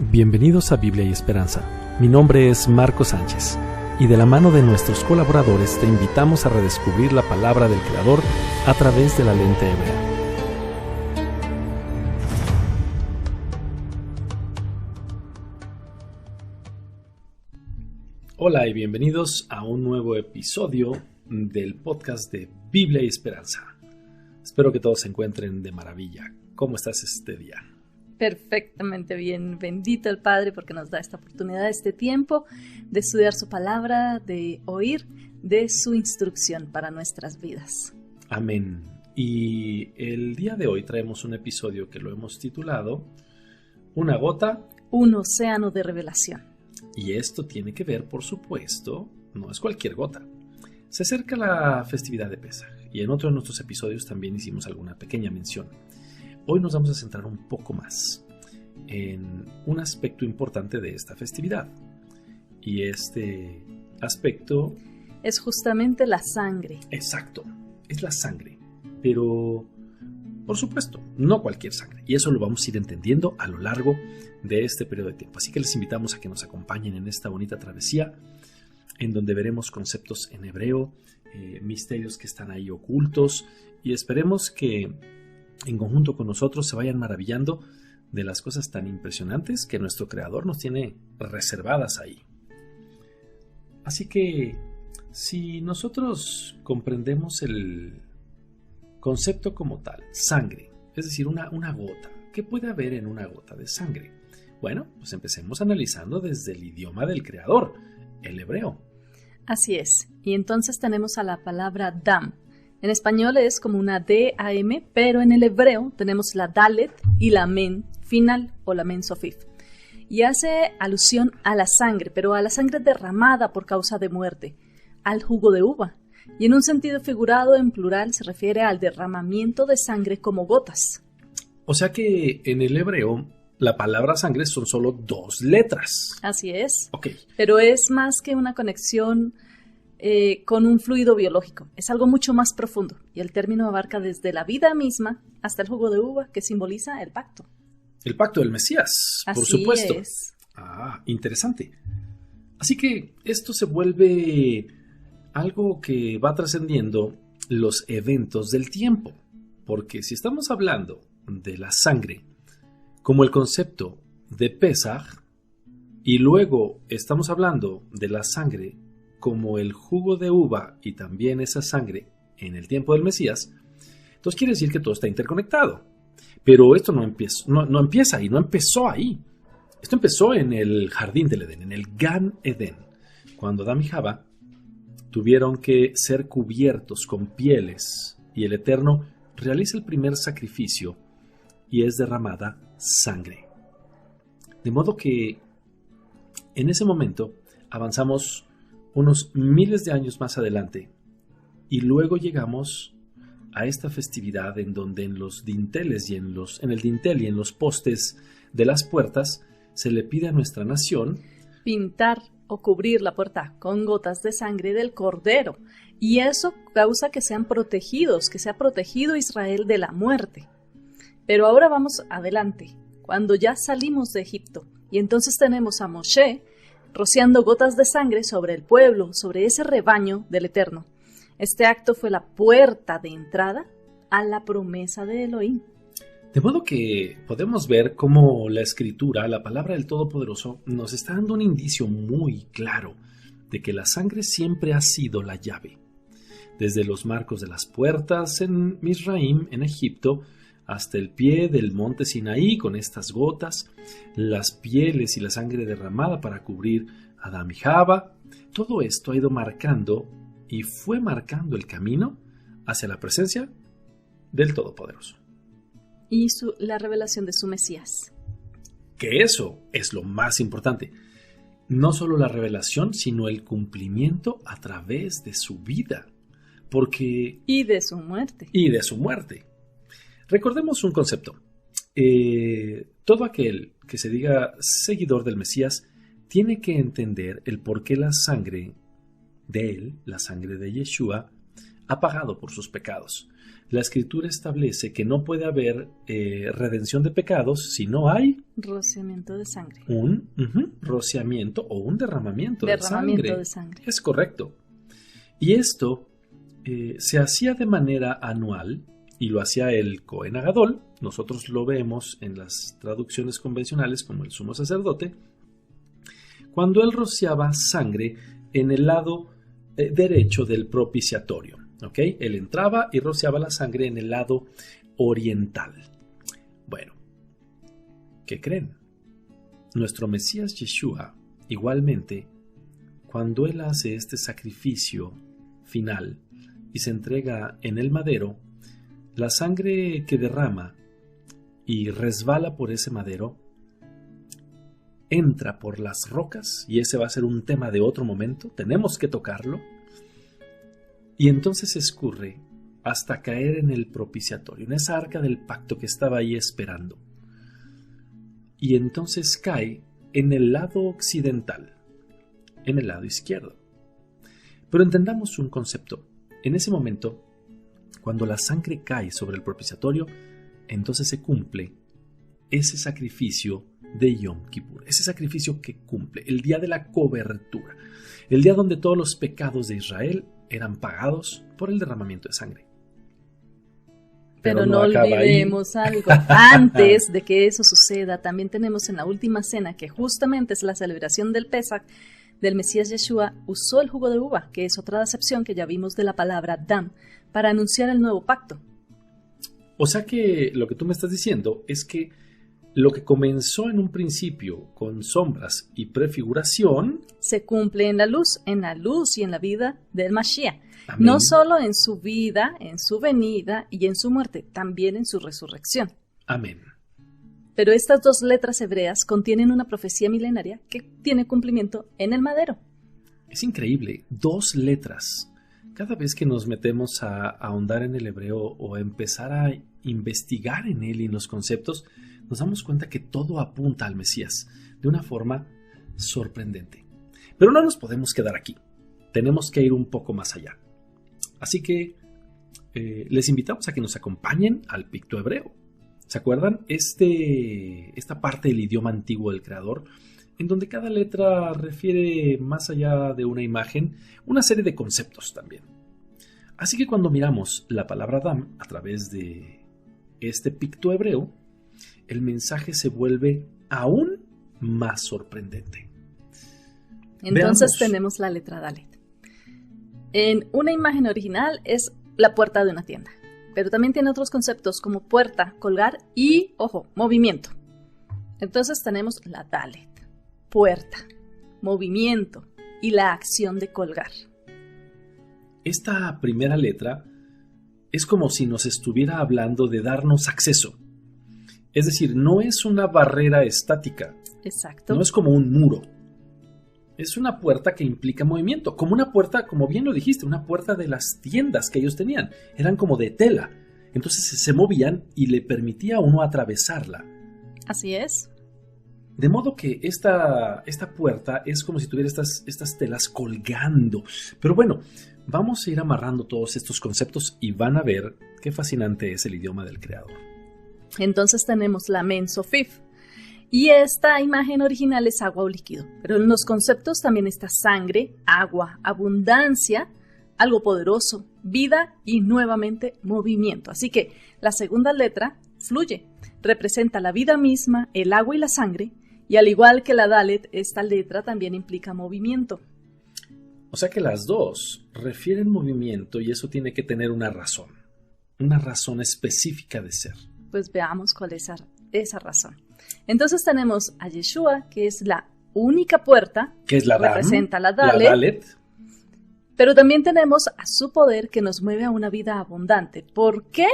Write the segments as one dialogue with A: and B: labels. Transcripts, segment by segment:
A: Bienvenidos a Biblia y Esperanza. Mi nombre es Marco Sánchez y de la mano de nuestros colaboradores te invitamos a redescubrir la palabra del Creador a través de la lente hebrea. Hola y bienvenidos a un nuevo episodio del podcast de Biblia y Esperanza. Espero que todos se encuentren de maravilla. ¿Cómo estás este día?
B: Perfectamente bien. Bendito el Padre porque nos da esta oportunidad, este tiempo de estudiar su palabra, de oír de su instrucción para nuestras vidas.
A: Amén. Y el día de hoy traemos un episodio que lo hemos titulado Una gota,
B: un océano de revelación.
A: Y esto tiene que ver, por supuesto, no es cualquier gota. Se acerca la festividad de Pesaj y en otro de nuestros episodios también hicimos alguna pequeña mención. Hoy nos vamos a centrar un poco más en un aspecto importante de esta festividad. Y este aspecto
B: es justamente la sangre.
A: Exacto, es la sangre. Pero, por supuesto, no cualquier sangre. Y eso lo vamos a ir entendiendo a lo largo de este periodo de tiempo. Así que les invitamos a que nos acompañen en esta bonita travesía, en donde veremos conceptos en hebreo, misterios que están ahí ocultos, y esperemos que en conjunto con nosotros se vayan maravillando de las cosas tan impresionantes que nuestro Creador nos tiene reservadas ahí. Así que, si nosotros comprendemos el concepto como tal, sangre, es decir, una gota, ¿qué puede haber en una gota de sangre? Bueno, pues empecemos analizando desde el idioma del Creador, el hebreo.
B: Así es, y entonces tenemos a la palabra dam. En español es como una D-A-M, pero en el hebreo tenemos la Dalet y la Men final o la Men Sofif. Y hace alusión a la sangre, pero a la sangre derramada por causa de muerte, al jugo de uva. Y en un sentido figurado en plural se refiere al derramamiento de sangre como gotas.
A: O sea que en el hebreo la palabra sangre son solo 2 letras.
B: Así es.
A: Ok.
B: Pero es más que una conexión con un fluido biológico. Es algo mucho más profundo y el término abarca desde la vida misma hasta el jugo de uva que simboliza el pacto. El
A: pacto del Mesías, por supuesto. Es. Interesante. Así que esto se vuelve algo que va trascendiendo los eventos del tiempo, porque si estamos hablando de la sangre como el concepto de Pesaj y luego estamos hablando de la sangre como el jugo de uva y también esa sangre en el tiempo del Mesías, entonces quiere decir que todo está interconectado. Pero esto no empieza ahí, no empezó ahí. Esto empezó en el jardín del Edén, en el Gan Edén, cuando Adán y Java tuvieron que ser cubiertos con pieles y el Eterno realiza el primer sacrificio y es derramada sangre. De modo que en ese momento avanzamos unos miles de años más adelante y luego llegamos a esta festividad en donde en los dinteles y en el dintel y en los postes de las puertas se le pide a nuestra nación
B: pintar o cubrir la puerta con gotas de sangre del cordero, y eso causa que sean protegidos, que sea protegido Israel de la muerte. Pero ahora vamos adelante, cuando ya salimos de Egipto, y entonces tenemos a Moshe rociando gotas de sangre sobre el pueblo, sobre ese rebaño del Eterno. Este acto fue la puerta de entrada a la promesa de Elohim.
A: De modo que podemos ver cómo la Escritura, la palabra del Todopoderoso, nos está dando un indicio muy claro de que la sangre siempre ha sido la llave. Desde los marcos de las puertas en Misraim, en Egipto, hasta el pie del monte Sinaí con estas gotas, las pieles y la sangre derramada para cubrir a Adán y Java. Todo esto ha ido marcando y fue marcando el camino hacia la presencia del Todopoderoso.
B: Y la revelación de su Mesías.
A: Que eso es lo más importante. No solo la revelación, sino el cumplimiento a través de su vida.
B: Y de su muerte.
A: Recordemos un concepto. Todo aquel que se diga seguidor del Mesías tiene que entender el por qué la sangre de él, la sangre de Yeshua, ha pagado por sus pecados. la Escritura establece que no puede haber redención de pecados si no hay
B: rociamiento de sangre.
A: Un rociamiento o un derramamiento de sangre. Es correcto. Y esto se hacía de manera anual y lo hacía el Cohen Agadol. Nosotros lo vemos en las traducciones convencionales como el sumo sacerdote, cuando él rociaba sangre en el lado derecho del propiciatorio. ¿Okay? Él entraba y rociaba la sangre en el lado oriental. Bueno, ¿qué creen? Nuestro Mesías Yeshua, igualmente, cuando él hace este sacrificio final y se entrega en el madero, la sangre que derrama y resbala por ese madero entra por las rocas, y ese va a ser un tema de otro momento, tenemos que tocarlo, y entonces escurre hasta caer en el propiciatorio, en esa arca del pacto que estaba ahí esperando. Y entonces cae en el lado occidental, en el lado izquierdo. Pero entendamos un concepto. En ese momento, cuando la sangre cae sobre el propiciatorio, entonces se cumple ese sacrificio de Yom Kippur, ese sacrificio que cumple el día de la cobertura, el día donde todos los pecados de Israel eran pagados por el derramamiento de sangre.
B: Pero no olvidemos algo. Antes de que eso suceda, también tenemos en la última cena, que justamente es la celebración del Pesach, del Mesías Yeshua, usó el jugo de uva, que es otra acepción que ya vimos de la palabra dam, para anunciar el nuevo pacto.
A: O sea que lo que tú me estás diciendo es que lo que comenzó en un principio con sombras y prefiguración
B: se cumple en la luz y en la vida del Mashiach.
A: Amén.
B: No solo en su vida, en su venida y en su muerte, también en su resurrección.
A: Amén.
B: Pero estas dos letras hebreas contienen una profecía milenaria que tiene cumplimiento en el madero.
A: Es increíble, 2 letras. Cada vez que nos metemos a ahondar en el hebreo o a empezar a investigar en él y en los conceptos, nos damos cuenta que todo apunta al Mesías de una forma sorprendente. Pero no nos podemos quedar aquí. Tenemos que ir un poco más allá. Así que les invitamos a que nos acompañen al picto hebreo. ¿Se acuerdan? Esta parte del idioma antiguo del Creador, en donde cada letra refiere, más allá de una imagen, una serie de conceptos también. Así que cuando miramos la palabra Adam a través de este picto hebreo, el mensaje se vuelve aún más sorprendente.
B: Entonces tenemos la letra Dalet. En una imagen original es la puerta de una tienda, pero también tiene otros conceptos como puerta, colgar y, ojo, movimiento. Entonces tenemos la Dalet, puerta, movimiento y la acción de colgar.
A: Esta primera letra es como si nos estuviera hablando de darnos acceso. Es decir, no es una barrera estática.
B: Exacto.
A: No es como un muro. Es una puerta que implica movimiento. Como una puerta, como bien lo dijiste, una puerta de las tiendas que ellos tenían. Eran como de tela. Entonces se movían y le permitía a uno atravesarla.
B: Así es.
A: De modo que esta puerta es como si tuviera estas telas colgando. Pero bueno, vamos a ir amarrando todos estos conceptos y van a ver qué fascinante es el idioma del Creador.
B: Entonces tenemos la Men Sofif. Y esta imagen original es agua o líquido. Pero en los conceptos también está sangre, agua, abundancia, algo poderoso, vida y nuevamente movimiento. Así que la segunda letra fluye. Representa la vida misma, el agua y la sangre. Y al igual que la Dalet, esta letra también implica movimiento.
A: O sea que las dos refieren movimiento y eso tiene que tener una razón específica de ser.
B: Pues veamos cuál es esa razón. Entonces tenemos a Yeshua, que es la única puerta,
A: que es la
B: representa la Dalet, pero también tenemos a su poder que nos mueve a una vida abundante. ¿Por qué?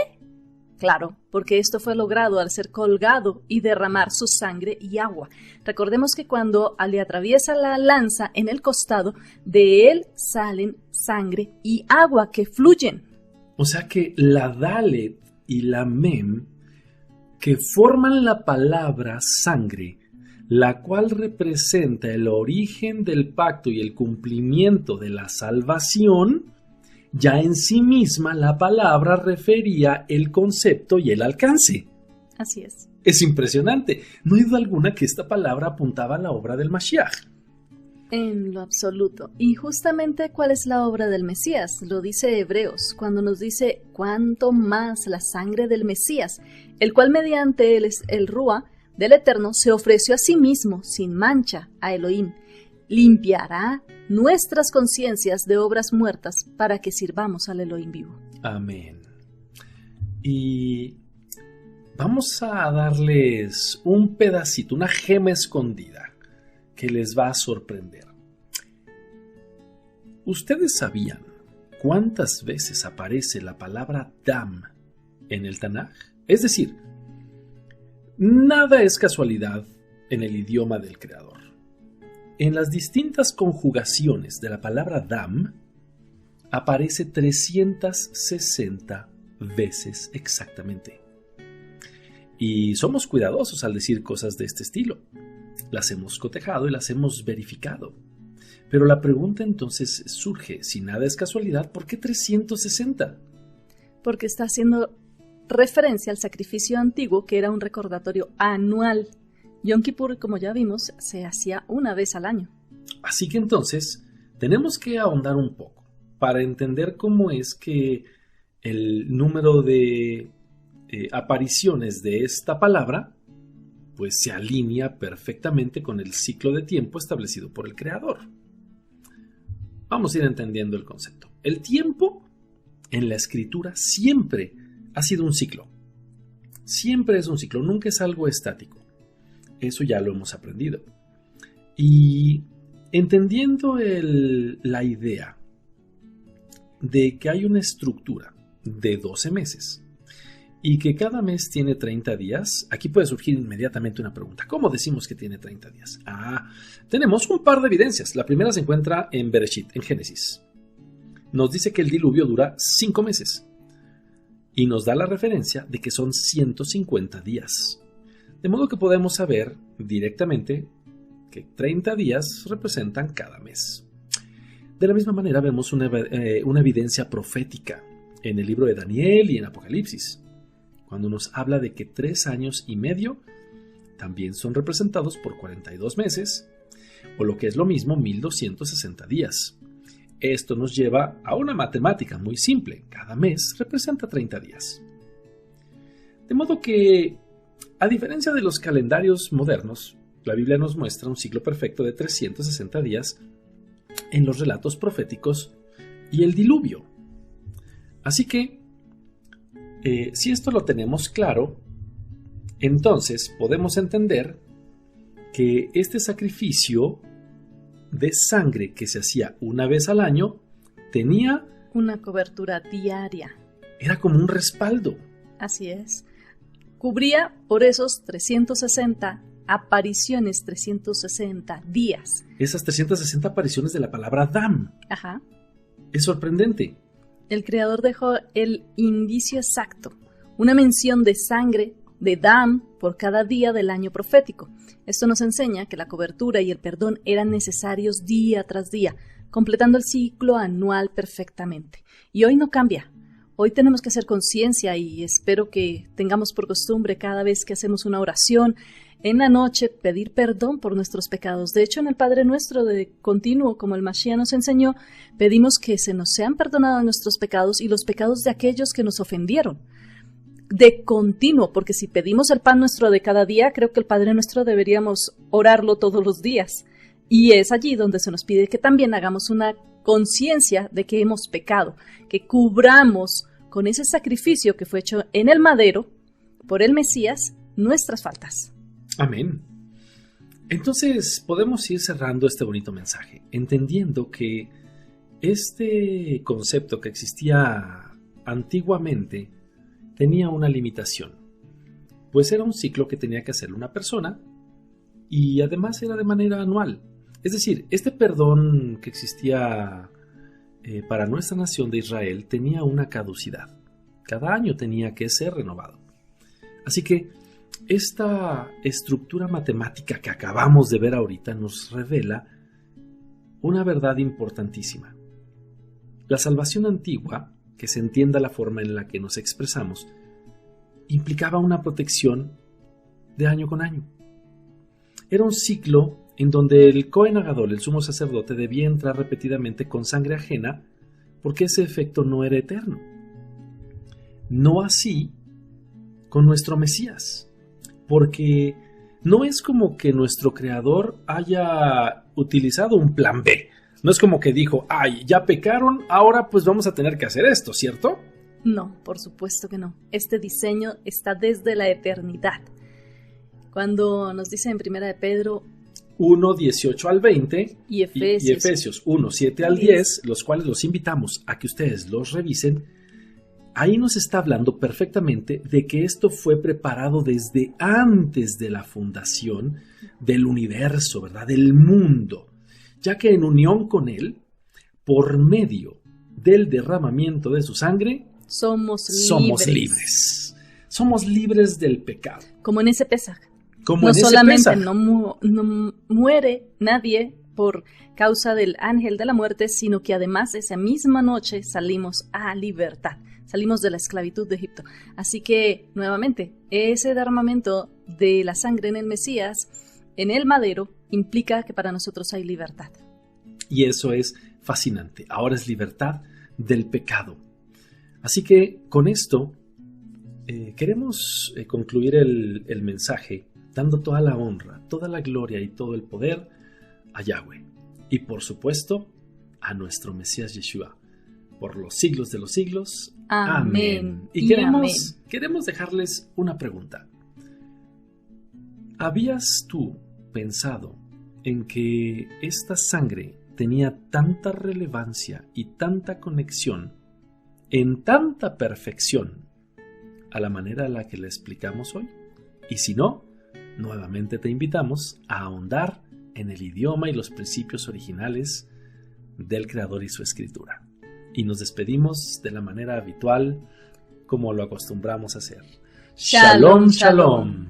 B: Claro, porque esto fue logrado al ser colgado y derramar su sangre y agua. Recordemos que cuando le atraviesa la lanza en el costado, de él salen sangre y agua que fluyen.
A: O sea que la Dalet y la Mem, que forman la palabra sangre, la cual representa el origen del pacto y el cumplimiento de la salvación, ya en sí misma la palabra refería el concepto y el alcance.
B: Así es.
A: Es impresionante. No hay duda alguna que esta palabra apuntaba a la obra del Mashiach.
B: En lo absoluto. Y justamente, ¿cuál es la obra del Mesías? Lo dice Hebreos, cuando nos dice, cuánto más la sangre del Mesías, el cual mediante el Rúa del Eterno se ofreció a sí mismo, sin mancha, a Elohim, limpiará nuestras conciencias de obras muertas para que sirvamos al Elohim vivo.
A: Amén. Y vamos a darles un pedacito, una gema escondida que les va a sorprender. ¿Ustedes sabían cuántas veces aparece la palabra Dam en el Tanaj? Es decir, nada es casualidad en el idioma del Creador. En las distintas conjugaciones de la palabra Dam aparece 360 veces exactamente. Y somos cuidadosos al decir cosas de este estilo. Las hemos cotejado y las hemos verificado. Pero la pregunta entonces surge, si nada es casualidad, ¿por qué 360?
B: Porque está haciendo referencia al sacrificio antiguo, que era un recordatorio anual. Yom Kippur, como ya vimos, se hacía una vez al año.
A: Así que entonces tenemos que ahondar un poco para entender cómo es que el número de apariciones de esta palabra pues se alinea perfectamente con el ciclo de tiempo establecido por el Creador. Vamos a ir entendiendo el concepto. El tiempo en la escritura siempre ha sido un ciclo. Siempre es un ciclo, nunca es algo estático. Eso ya lo hemos aprendido. Y entendiendo la idea de que hay una estructura de 12 meses y que cada mes tiene 30 días, aquí puede surgir inmediatamente una pregunta. ¿Cómo decimos que tiene 30 días? Tenemos un par de evidencias. La primera se encuentra en Bereshit, en Génesis. Nos dice que el diluvio dura 5 meses y nos da la referencia de que son 150 días. De modo que podemos saber directamente que 30 días representan cada mes. De la misma manera vemos una evidencia profética en el libro de Daniel y en Apocalipsis, cuando nos habla de que 3 años y medio también son representados por 42 meses, o lo que es lo mismo, 1260 días. Esto nos lleva a una matemática muy simple. Cada mes representa 30 días. De modo que, a diferencia de los calendarios modernos, la Biblia nos muestra un ciclo perfecto de 360 días en los relatos proféticos y el diluvio. Así que, si esto lo tenemos claro, entonces podemos entender que este sacrificio de sangre que se hacía una vez al año tenía
B: una cobertura diaria.
A: Era como un respaldo.
B: Así es. Cubría por esos 360 apariciones, 360 días.
A: Esas 360 apariciones de la palabra Dam.
B: Ajá.
A: Es sorprendente.
B: El Creador dejó el indicio exacto, una mención de sangre, de Dam, por cada día del año profético. Esto nos enseña que la cobertura y el perdón eran necesarios día tras día, completando el ciclo anual perfectamente. Y hoy no cambia. Hoy tenemos que hacer conciencia y espero que tengamos por costumbre cada vez que hacemos una oración en la noche pedir perdón por nuestros pecados. De hecho, en el Padre Nuestro de continuo, como el Mashiach nos enseñó, pedimos que se nos sean perdonados nuestros pecados y los pecados de aquellos que nos ofendieron. De continuo, porque si pedimos el pan nuestro de cada día, creo que el Padre Nuestro deberíamos orarlo todos los días. Y es allí donde se nos pide que también hagamos una conciencia de que hemos pecado, que cubramos con ese sacrificio que fue hecho en el madero por el Mesías nuestras faltas.
A: Amén. Entonces podemos ir cerrando este bonito mensaje, entendiendo que este concepto que existía antiguamente tenía una limitación, pues era un ciclo que tenía que hacer una persona y además era de manera anual. Es decir, este perdón que existía para nuestra nación de Israel tenía una caducidad. Cada año tenía que ser renovado. Así que esta estructura matemática que acabamos de ver ahorita nos revela una verdad importantísima. La salvación antigua, que se entienda la forma en la que nos expresamos, implicaba una protección de año con año. Era un ciclo en donde el Cohen Agadol, el sumo sacerdote, debía entrar repetidamente con sangre ajena porque ese efecto no era eterno. No así con nuestro Mesías, porque no es como que nuestro Creador haya utilizado un plan B. No es como que dijo, ay, ya pecaron, ahora pues vamos a tener que hacer esto, ¿cierto?
B: No, por supuesto que no. Este diseño está desde la eternidad. Cuando nos dice en 1 de Pedro
A: 1, 18 al 20
B: y Efesios
A: 1, 7 al 10, los cuales los invitamos a que ustedes los revisen, ahí nos está hablando perfectamente de que esto fue preparado desde antes de la fundación del universo, ¿verdad? Del mundo, ya que en unión con Él, por medio del derramamiento de su sangre, somos libres. Somos libres del pecado.
B: Como en ese Pesaj. No solamente no muere nadie por causa del ángel de la muerte, sino que además esa misma noche salimos a libertad, salimos de la esclavitud de Egipto. Así que, nuevamente, ese derramamiento de la sangre en el Mesías, en el madero, implica que para nosotros hay libertad.
A: Y eso es fascinante. Ahora es libertad del pecado. Así que, con esto, queremos concluir el mensaje dando toda la honra, toda la gloria y todo el poder a Yahweh. Y por supuesto, a nuestro Mesías Yeshua. Por los siglos de los siglos. Amén. Y queremos dejarles una pregunta. ¿Habías tú pensado en que esta sangre tenía tanta relevancia y tanta conexión, en tanta perfección, a la manera en la que la explicamos hoy? Y si no, nuevamente te invitamos a ahondar en el idioma y los principios originales del Creador y su Escritura. Y nos despedimos de la manera habitual, como lo acostumbramos a hacer. Shalom, shalom.